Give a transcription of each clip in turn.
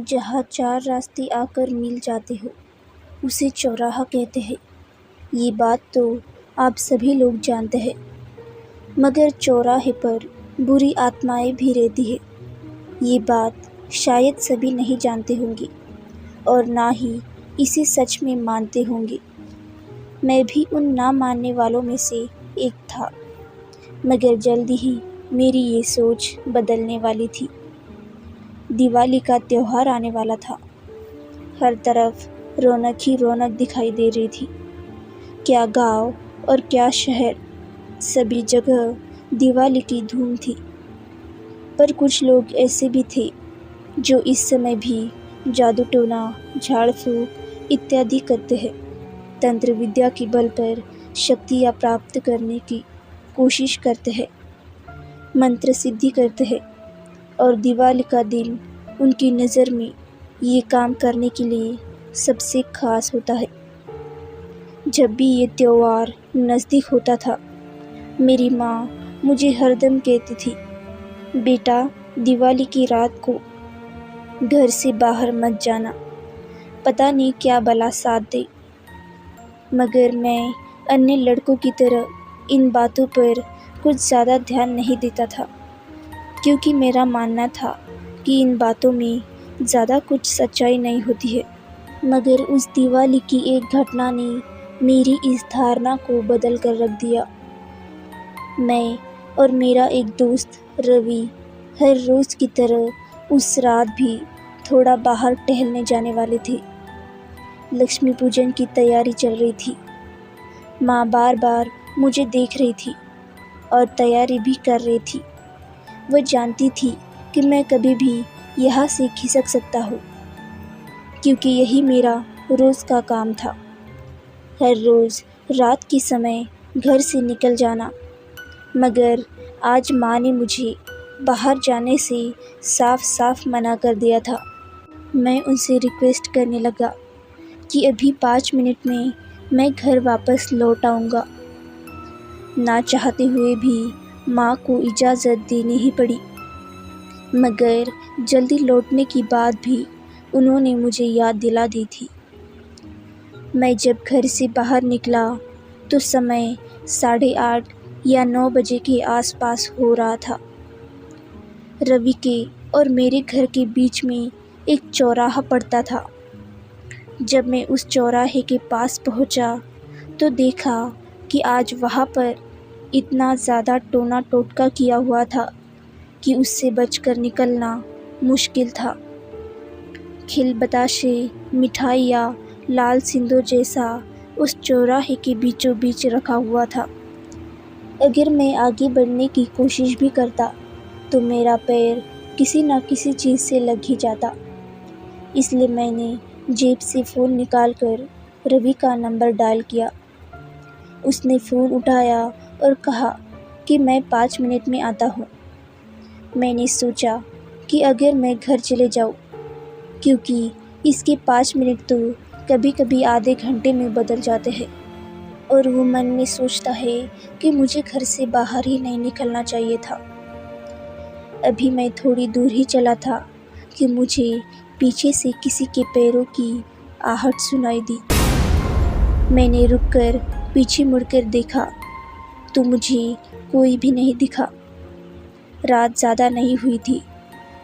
जहाँ चार रास्ते आकर मिल जाते हो उसे चौराहा कहते हैं। ये बात तो आप सभी लोग जानते हैं, मगर चौराहे पर बुरी आत्माएं भी रहती है। ये बात शायद सभी नहीं जानते होंगे और ना ही इसे सच में मानते होंगे। मैं भी उन ना मानने वालों में से एक था, मगर जल्दी ही मेरी ये सोच बदलने वाली थी। दिवाली का त्यौहार आने वाला था। हर तरफ रौनक ही रौनक दिखाई दे रही थी। क्या गांव और क्या शहर, सभी जगह दिवाली की धूम थी। पर कुछ लोग ऐसे भी थे जो इस समय भी जादू टोना, झाड़ फूंक इत्यादि करते हैं। तंत्र विद्या के बल पर शक्तियाँ प्राप्त करने की कोशिश करते हैं, मंत्र सिद्धि करते हैं और दिवाली का दिन उनकी नज़र में ये काम करने के लिए सबसे खास होता है। जब भी ये त्यौहार नज़दीक होता था, मेरी माँ मुझे हरदम कहती थी, बेटा दिवाली की रात को घर से बाहर मत जाना, पता नहीं क्या बला साथ दे। मगर मैं अन्य लड़कों की तरह इन बातों पर कुछ ज़्यादा ध्यान नहीं देता था, क्योंकि मेरा मानना था कि इन बातों में ज़्यादा कुछ सच्चाई नहीं होती है। मगर उस दिवाली की एक घटना ने मेरी इस धारणा को बदल कर रख दिया। मैं और मेरा एक दोस्त रवि हर रोज़ की तरह उस रात भी थोड़ा बाहर टहलने जाने वाले थे। लक्ष्मी पूजन की तैयारी चल रही थी। माँ बार बार मुझे देख रही थी और तैयारी भी कर रही थी। वह जानती थी कि मैं कभी भी यहाँ से खिसक सकता हूँ, क्योंकि यही मेरा रोज़ का काम था। हर रोज़ रात के समय घर से निकल जाना। मगर आज माँ ने मुझे बाहर जाने से साफ साफ मना कर दिया था। मैं उनसे रिक्वेस्ट करने लगा कि अभी 5 मिनट में मैं घर वापस लौट आऊँगा। ना चाहते हुए भी माँ को इजाज़त देनी ही पड़ी। मगर जल्दी लौटने की बात भी उन्होंने मुझे याद दिला दी थी। मैं जब घर से बाहर निकला तो समय 8:30 या 9 बजे के आसपास हो रहा था। रवि के और मेरे घर के बीच में एक चौराहा पड़ता था। जब मैं उस चौराहे के पास पहुंचा तो देखा कि आज वहां पर इतना ज़्यादा टोना टोटका किया हुआ था कि उससे बचकर निकलना मुश्किल था। खिल बताशे, मिठाइयाँ, लाल सिंदूर जैसा उस चौराहे के बीचों बीच रखा हुआ था। अगर मैं आगे बढ़ने की कोशिश भी करता तो मेरा पैर किसी न किसी चीज़ से लग ही जाता। इसलिए मैंने जेब से फ़ोन निकालकर रवि का नंबर डायल किया। उसने फ़ोन उठाया और कहा कि मैं 5 मिनट में आता हूँ। मैंने सोचा कि अगर मैं घर चले जाऊँ, क्योंकि इसके 5 मिनट तो कभी कभी आधे घंटे में बदल जाते हैं और वो मन में सोचता है कि मुझे घर से बाहर ही नहीं निकलना चाहिए था। अभी मैं थोड़ी दूर ही चला था कि मुझे पीछे से किसी के पैरों की आहट सुनाई दी। मैंने रुककर पीछे मुड़कर देखा तो मुझे कोई भी नहीं दिखा। रात ज़्यादा नहीं हुई थी,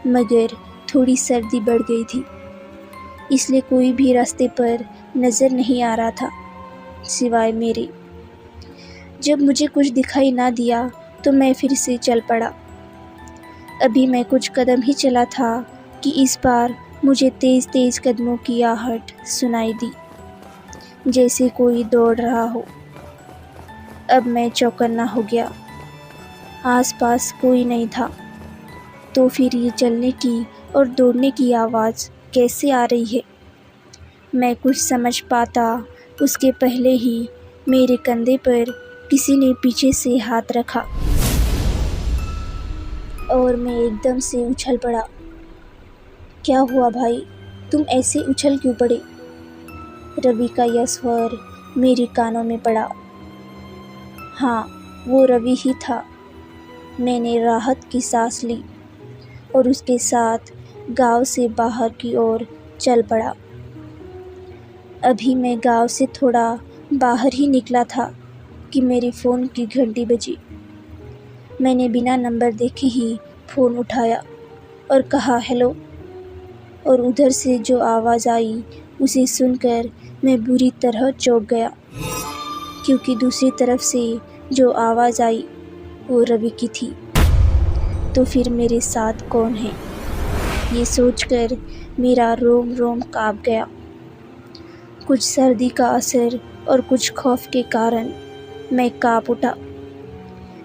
मगर थोड़ी सर्दी बढ़ गई थी, इसलिए कोई भी रास्ते पर नज़र नहीं आ रहा था सिवाय मेरे। जब मुझे कुछ दिखाई ना दिया तो मैं फिर से चल पड़ा। अभी मैं कुछ कदम ही चला था कि इस बार मुझे तेज़ तेज़ कदमों की आहट सुनाई दी, जैसे कोई दौड़ रहा हो। अब मैं चौकन्ना हो गया। आसपास कोई नहीं था, तो फिर ये चलने की और दौड़ने की आवाज़ कैसे आ रही है? मैं कुछ समझ पाता उसके पहले ही मेरे कंधे पर किसी ने पीछे से हाथ रखा और मैं एकदम से उछल पड़ा। क्या हुआ भाई, तुम ऐसे उछल क्यों पड़े? रवि का यह स्वर मेरे कानों में पड़ा। हाँ, वो रवि ही था। मैंने राहत की सांस ली और उसके साथ गांव से बाहर की ओर चल पड़ा। अभी मैं गांव से थोड़ा बाहर ही निकला था कि मेरे फ़ोन की घंटी बजी। मैंने बिना नंबर देखे ही फ़ोन उठाया और कहा हेलो, और उधर से जो आवाज़ आई उसे सुनकर मैं बुरी तरह चौंक गया, क्योंकि दूसरी तरफ से जो आवाज़ आई वो रवि की थी। तो फिर मेरे साथ कौन है, ये सोचकर मेरा रोम रोम काँप गया। कुछ सर्दी का असर और कुछ खौफ के कारण मैं काँप उठा।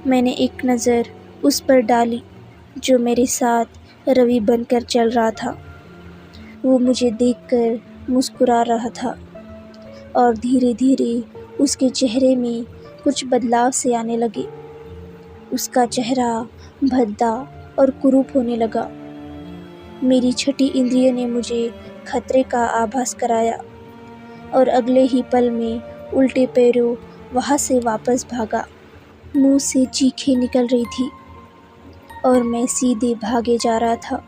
मैंने एक नज़र उस पर डाली जो मेरे साथ रवि बनकर चल रहा था। वो मुझे देखकर मुस्कुरा रहा था और धीरे धीरे उसके चेहरे में कुछ बदलाव से आने लगे। उसका चेहरा भद्दा और कुरूप होने लगा। मेरी छठी इंद्रिय ने मुझे खतरे का आभास कराया और अगले ही पल में उल्टे पैरों वहाँ से वापस भागा। मुंह से चीखें निकल रही थी और मैं सीधे भागे जा रहा था।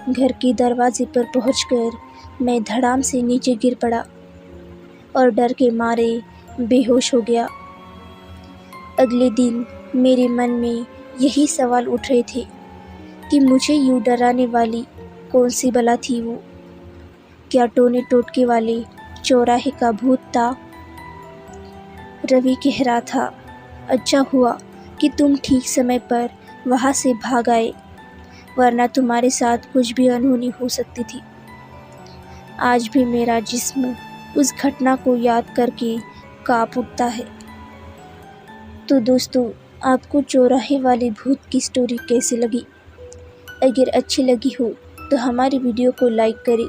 घर के दरवाजे पर पहुंचकर मैं धड़ाम से नीचे गिर पड़ा और डर के मारे बेहोश हो गया। अगले दिन मेरे मन में यही सवाल उठ रहे थे कि मुझे यूँ डराने वाली कौन सी बला थी वो। क्या टोने टोटके वाले चौराहे का भूत था? रवि कह रहा था, अच्छा हुआ कि तुम ठीक समय पर वहाँ से भाग आए, वरना तुम्हारे साथ कुछ भी अनहोनी हो सकती थी। आज भी मेरा जिस्म उस घटना को याद करके काँप उठता है। तो दोस्तों, आपको चौराहे वाले भूत की स्टोरी कैसी लगी? अगर अच्छी लगी हो तो हमारी वीडियो को लाइक करें,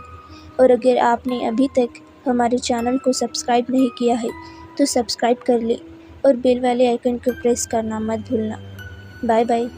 और अगर आपने अभी तक हमारे चैनल को सब्सक्राइब नहीं किया है तो सब्सक्राइब कर लें और बेल वाले आइकन को प्रेस करना मत भूलना। Bye bye.